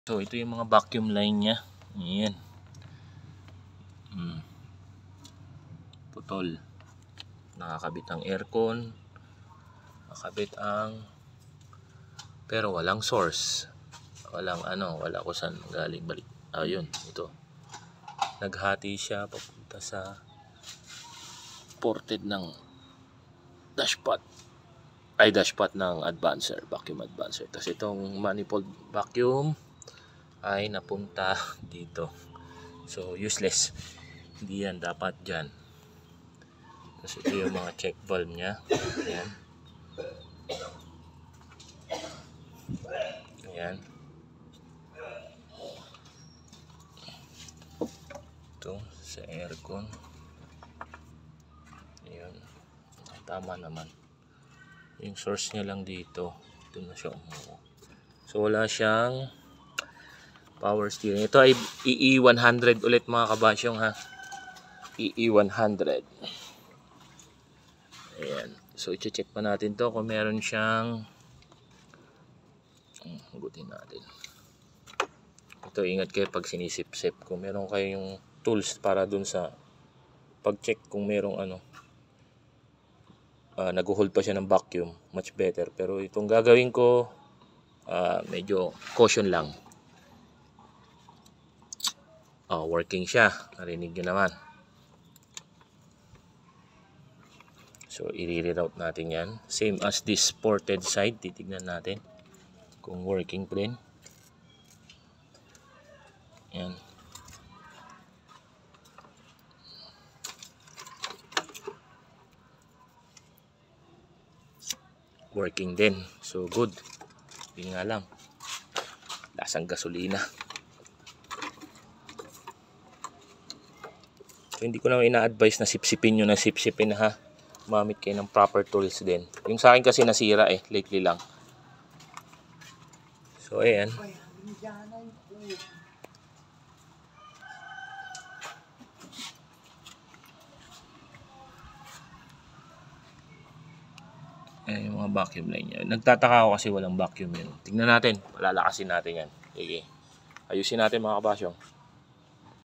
So ito yung mga vacuum line niya. Ayan. Putol. Nakakabit ang aircon. Nakakabit ang pero walang source. Walang wala ko saan galing balik. Ayun, ito. Naghati siya papunta sa ported ng dashpot. Ay, dashpot ng advancer, vacuum advancer. Tapos itong manifold vacuum ay napunta dito. So, useless. Hindi yan dapat dyan. Tapos ito yung mga check valve nya. Ayan. Ayan. Ito sa aircon. Ayan. Tama naman. Yung source niya lang dito. Ito na siya umuha. So wala siyang power steering. Ito ay EE100 ulit mga kabasyong ha. EE100. Ayan. So i-check pa natin to kung meron siyang hugutin natin. Ito ingat kayo pag sinisip-sip. Kung meron kayong tools para dun sa pag-check kung merong nag-hold pa siya ng vacuum, much better. Pero itong gagawin ko medyo caution lang. Working siya, narinig nyo naman. So i-reroute natin yan, same as this ported side. Titignan natin kung working pa rin. Yan. Working din. So good. Hindi nga lang. Lasang gasolina. So hindi ko na ina-advise na sipsipin nyo na sipsipin ha. Gumamit kayo ng proper tools din. Yung sa akin kasi nasira lately lang. So ayan. Ayan yung mga vacuum line niya. Nagtataka ako kasi walang vacuum yun. Tingnan natin. Palalakasin natin yan. Sige. Ayusin natin mga kabasyong.